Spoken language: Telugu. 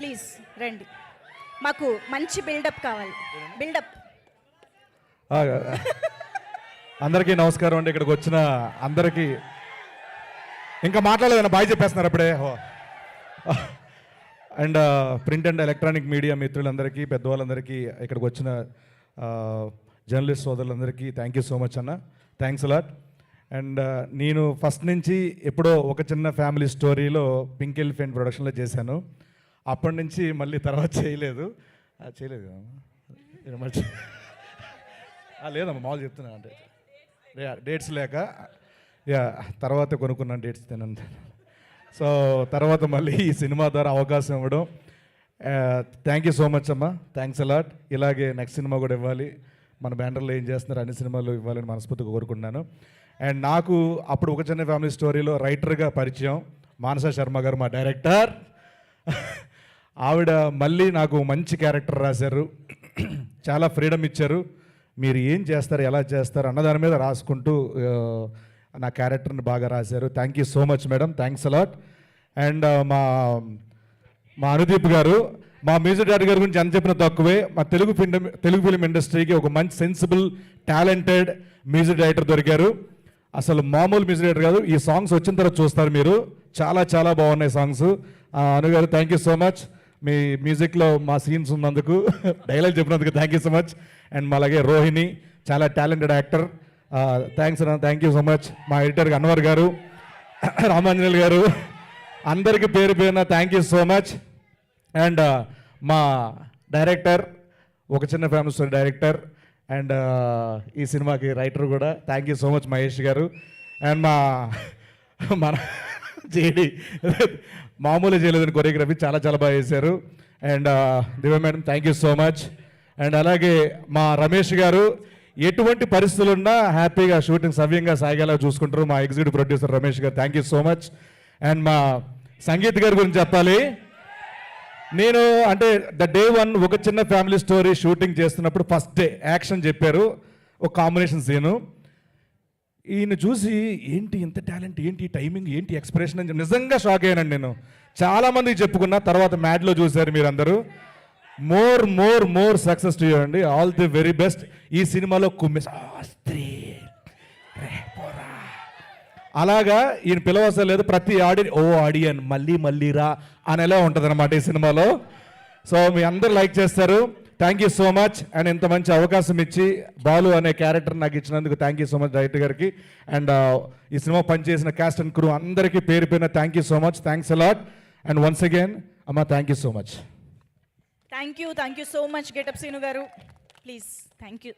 ప్లీజ్ రండి, మాకు మంచి బిల్డప్ కావాలి. బిల్డప్. అందరికీ నమస్కారం అండి. ఇక్కడికి వచ్చిన అందరికీ ఇంకా మాట్లాడలేదన్న బాయ్ చెప్పేస్తున్నారు అప్పుడే. And print and electronic media మిత్రులందరికీ, పెద్దవాళ్ళందరికీ, ఇక్కడికి వచ్చిన జర్నలిస్ట్ సోదరులందరికీ థ్యాంక్ యూ సో మచ్ అన్న. Thanks a lot. అండ్ నేను ఫస్ట్ నుంచి ఎప్పుడో ఒక చిన్న ఫ్యామిలీ స్టోరీలో పింక్ ఎలిఫెంట్ ప్రొడక్షన్లో చేశాను. అప్పటి నుంచి మళ్ళీ తర్వాత చేయలేదు లేదమ్మా, మామూలు చెప్తున్నా. అంటే డేట్స్ లేక తర్వాత కొనుక్కున్నాను డేట్స్ తినండి. సో తర్వాత మళ్ళీ ఈ సినిమా ద్వారా అవకాశం ఇవ్వడం, థ్యాంక్ యూ సో మచ్ అమ్మా. Thanks a lot. ఇలాగే నెక్స్ట్ సినిమా కూడా ఇవ్వాలి, మన బ్యానర్లో ఏం చేస్తున్నారు అన్ని సినిమాలు ఇవ్వాలని మనస్ఫూర్తిగా కోరుకుంటున్నాను. అండ్ నాకు అప్పుడు ఒక చిన్న ఫ్యామిలీ స్టోరీలో రైటర్గా పరిచయం మానస శర్మ గారు, మా డైరెక్టర్. ఆవిడ మళ్ళీ నాకు మంచి క్యారెక్టర్ రాశారు, చాలా ఫ్రీడమ్ ఇచ్చారు. మీరు ఏం చేస్తారు, ఎలా చేస్తారు అన్న దాని మీద రాసుకుంటూ నా క్యారెక్టర్ని బాగా రాశారు. Thank you so much madam, thanks a lot. And మా అనుదీప్ గారు, మా మ్యూజిక్ డైరెక్టర్ గారి గురించి ఎంత చెప్పిన తక్కువే. మా తెలుగు ఫిలిం ఇండస్ట్రీకి ఒక మంచి సెన్సిబుల్ టాలెంటెడ్ మ్యూజిక్ డైరెక్టర్ దొరికారు. అసలు మామూలు మ్యూజిక్ డైరెక్టర్ కాదు. ఈ సాంగ్స్ వచ్చిన తర్వాత చూస్తారు మీరు, చాలా చాలా బాగున్నాయి సాంగ్స్. అనుగారు థ్యాంక్ యూ సో మచ్. మీ మ్యూజిక్లో మా సీన్స్ ఉన్నందుకు, డైలాగ్ చెప్పినందుకు thank you so much. And అలాగే రోహిణి, చాలా టాలెంటెడ్ యాక్టర్. థ్యాంక్స్ అన్న, థ్యాంక్ యూ సో మచ్. మా ఎడిటర్ అన్వర్ గారు, రామాంజనేయులు గారు, అందరికీ పేరు పేరున thank you so much. And మా డైరెక్టర్, ఒక చిన్న ఫ్యామిలీ స్టోరీ డైరెక్టర్, అండ్ ఈ సినిమాకి రైటర్ కూడా thank you so much Mahesh గారు. అండ్ మన జేడి మామూలు చేయలేదని కొరియోగ్రఫీ చాలా చాలా బాగా చేశారు. And Divya madam thank you so much. And అలాగే మా రమేష్ గారు, ఎటువంటి పరిస్థితులున్నా హ్యాపీగా షూటింగ్ సవ్యంగా సాగేలా చూసుకుంటారు మా ఎగ్జిక్యూటివ్ ప్రొడ్యూసర్ రమేష్ గారు, thank you so much. And మా సంగీత్ గారి గురించి చెప్పాలి. నేను అంటే ద డే వన్ ఒక చిన్న ఫ్యామిలీ స్టోరీ షూటింగ్ చేస్తున్నప్పుడు ఫస్ట్ డే యాక్షన్ చెప్పారు, ఒక కాంబినేషన్ సీను. ఈయన చూసి ఏంటి ఇంత టాలెంట్, ఏంటి టైమింగ్, ఏంటి ఎక్స్ప్రెషన్ అని నిజంగా షాక్ అయ్యానండి. నేను చాలామందికి చెప్పుకున్నా, తర్వాత మ్యాడ్లో చూశారు మీరందరూ. More more more success to you అండి, ఆల్ ది వెరీ బెస్ట్. ఈ సినిమాలో కుమ్మిస్త్రీ అలాగా ఈయన పిలవసరం లేదు, ప్రతి ఆడియన్ మళ్ళీ మళ్ళీ రా అనేలా ఉంటుంది అనమాట ఈ సినిమాలో. సో మీ అందరు లైక్ చేస్తారు, thank you so much. And ఇంత మంచి అవకాశం ఇచ్చి బాలు అనే క్యారెక్టర్ నాకు ఇచ్చినందుకు thank you so much director గారికి. అండ్ ఈ సినిమా పనిచేసిన కాస్ట్ అండ్ క్రూ అందరికీ పేరు పేరున thank you so much, thanks a lot. And once again అమ్మ thank you so much. Thank you so much Getup Seenu garu, please thank you.